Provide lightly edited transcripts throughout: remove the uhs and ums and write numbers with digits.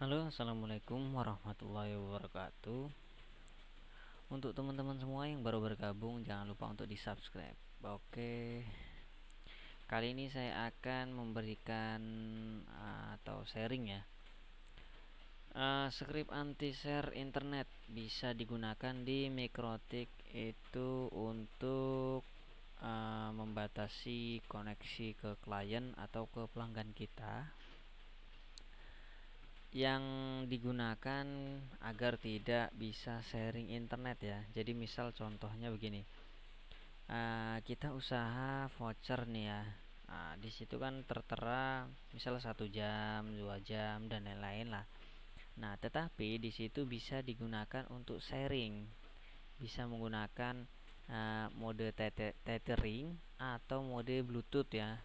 Halo, assalamualaikum warahmatullahi wabarakatuh. Untuk teman-teman semua yang baru bergabung, jangan lupa untuk di subscribe. Oke, kali ini saya akan memberikan atau sharing ya, script anti-share internet bisa digunakan di Mikrotik itu untuk membatasi koneksi ke klien atau ke pelanggan kita yang digunakan agar tidak bisa sharing internet ya. Jadi misal contohnya begini, kita usaha voucher nih ya. Di situ kan tertera misal 1 jam, 2 jam dan lain-lain lah. Nah, tetapi di situ bisa digunakan untuk sharing, bisa menggunakan mode tethering atau mode Bluetooth ya,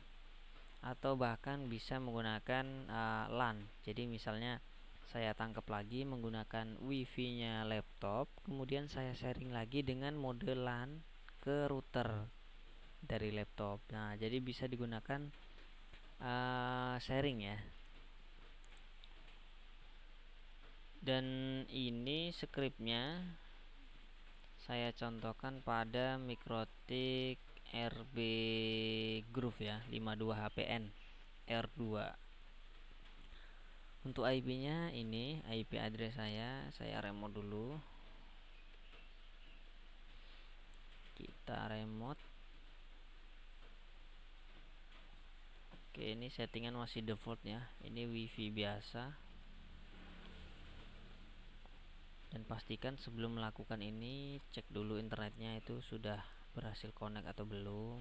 atau bahkan bisa menggunakan LAN. Jadi misalnya saya tangkap lagi menggunakan wifi-nya laptop, kemudian saya sharing lagi dengan mode LAN ke router dari laptop. Nah, jadi bisa digunakan sharing ya. Dan ini scriptnya saya contohkan pada Mikrotik RB Groove ya, 52HPN R2. Untuk IP-nya ini IP address saya remote dulu. Kita remote. Oke, ini settingan masih default ya. Ini wifi biasa. Dan pastikan sebelum melakukan ini cek dulu internetnya itu sudah berhasil connect atau belum.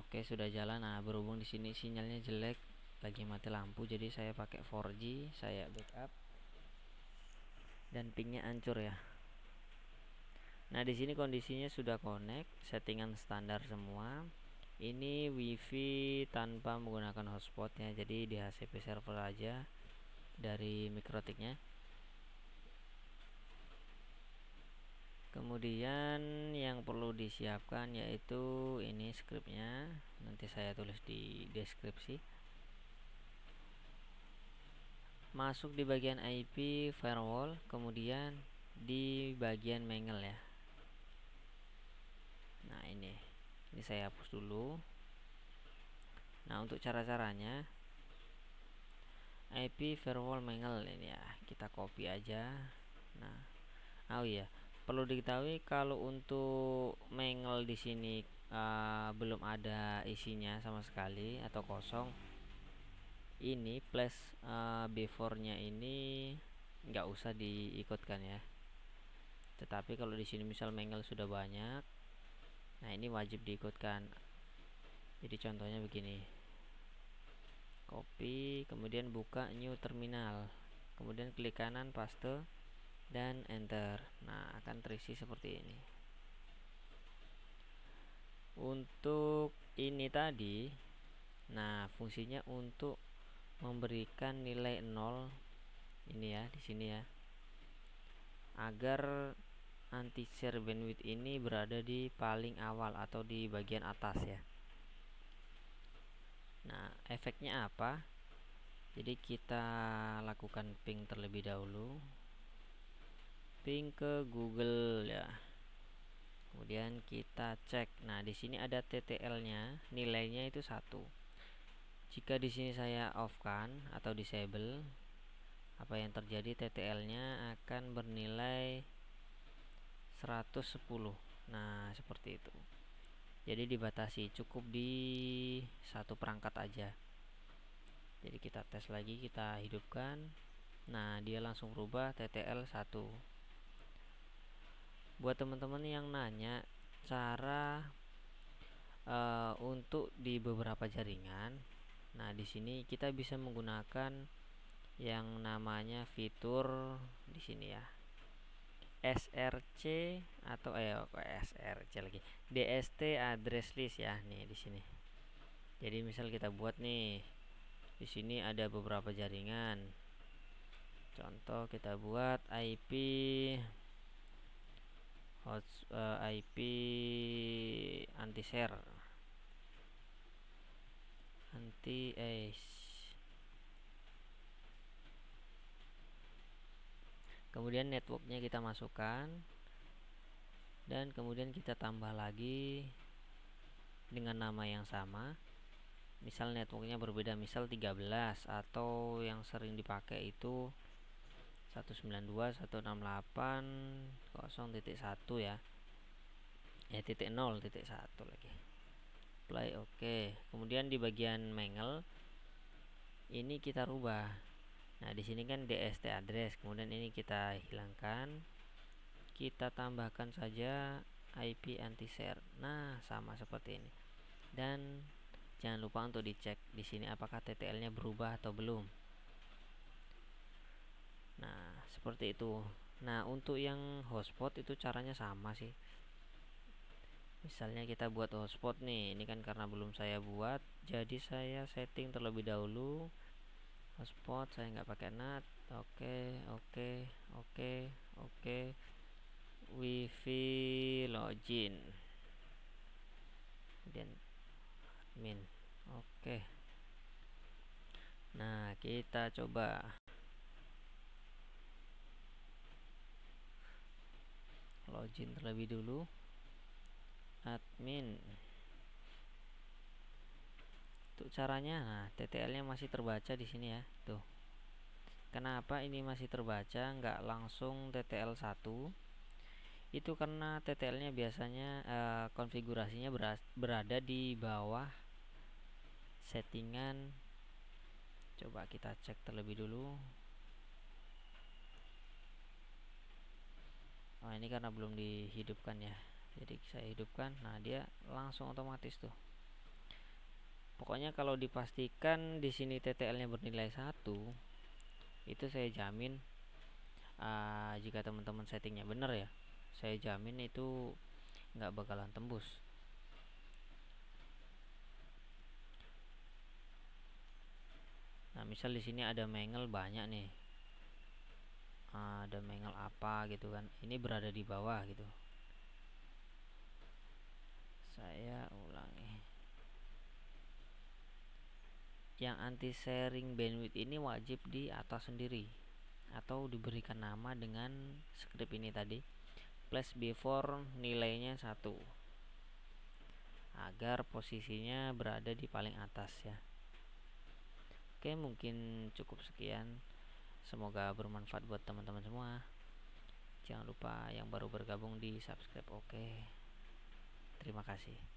Oke, sudah jalan. Nah, berhubung di sini sinyalnya jelek, lagi mati lampu, jadi saya pakai 4G, saya backup. Dan pingnya hancur ya. Nah, di sini kondisinya sudah connect, settingan standar semua. Ini wifi tanpa menggunakan hotspotnya, jadi di HCP server aja dari Mikrotiknya. Kemudian yang perlu disiapkan yaitu ini scriptnya, nanti saya tulis di deskripsi. Masuk di bagian IP firewall, kemudian di bagian mangle ya. Nah, ini saya hapus dulu. Nah, untuk cara-caranya IP firewall mangle ini ya, kita copy aja. Nah, oh iya, perlu diketahui kalau untuk mangle di sini belum ada isinya sama sekali atau kosong. Ini plus before-nya ini nggak usah diikutkan ya. Tetapi kalau di sini misal mangle sudah banyak, nah ini wajib diikutkan. Jadi contohnya begini. Copy, kemudian buka new terminal. Kemudian klik kanan paste dan enter. Nah, akan terisi seperti ini. Untuk ini tadi, nah fungsinya untuk memberikan nilai 0 ini ya, di sini ya, agar anti share bandwidth ini berada di paling awal atau di bagian atas ya. Nah, efeknya apa? Jadi kita lakukan ping terlebih dahulu, ping ke Google ya. Kemudian kita cek. Nah, di sini ada TTL-nya, nilainya itu 1. Jika di sini saya off-kan atau disable, apa yang terjadi, TTL-nya akan bernilai 110. Nah, seperti itu. Jadi dibatasi, cukup di satu perangkat aja. Jadi kita tes lagi, kita hidupkan. Nah, dia langsung berubah TTL 1. Buat teman-teman yang nanya cara untuk di beberapa jaringan, nah di sini kita bisa menggunakan yang namanya fitur di sini ya, SRC atau SRC lagi, DST address list ya. Nih di sini. Jadi misal kita buat nih, di sini ada beberapa jaringan. Contoh kita buat IP IP anti share, Kemudian networknya kita masukkan, dan kemudian kita tambah lagi dengan nama yang sama. Misal networknya berbeda, misal 13, atau yang sering dipakai itu 192.168.0.1 ya, titik 0.1 lagi. Apply oke. Kemudian di bagian mangle ini kita rubah. Nah, di sini kan DST address, kemudian ini kita hilangkan. Kita tambahkan saja IP anti share. Nah, sama seperti ini. Dan jangan lupa untuk dicek di sini apakah TTL-nya berubah atau belum. Nah, seperti itu. Nah, untuk yang hotspot itu caranya sama sih. Misalnya kita buat hotspot nih, ini kan karena belum saya buat, jadi saya setting terlebih dahulu. Hotspot saya nggak pakai NAT. Oke. Wifi login, kemudian admin. Oke. Nah, kita coba login terlebih dulu. Admin. Untuk caranya, nah TTL-nya masih terbaca di sini ya. Tuh. Kenapa ini masih terbaca, nggak langsung TTL 1? Itu karena TTL-nya biasanya konfigurasinya berada di bawah settingan. Coba kita cek terlebih dulu. Oh, ini karena belum dihidupkan ya. Jadi saya hidupkan. Nah, dia langsung otomatis tuh. Pokoknya kalau dipastikan di sini TTL-nya bernilai 1, itu saya jamin jika teman-teman settingnya benar ya, saya jamin itu nggak bakalan tembus. Nah, misal di sini ada mangle banyak nih, ada mangle apa gitu kan, ini berada di bawah gitu. Saya ulangi, yang anti sharing bandwidth ini wajib di atas sendiri atau diberikan nama dengan script ini tadi, place before nilainya 1, agar posisinya berada di paling atas ya. Oke, mungkin cukup sekian. Semoga bermanfaat buat teman-teman semua. Jangan lupa yang baru bergabung di subscribe. Oke. Terima kasih.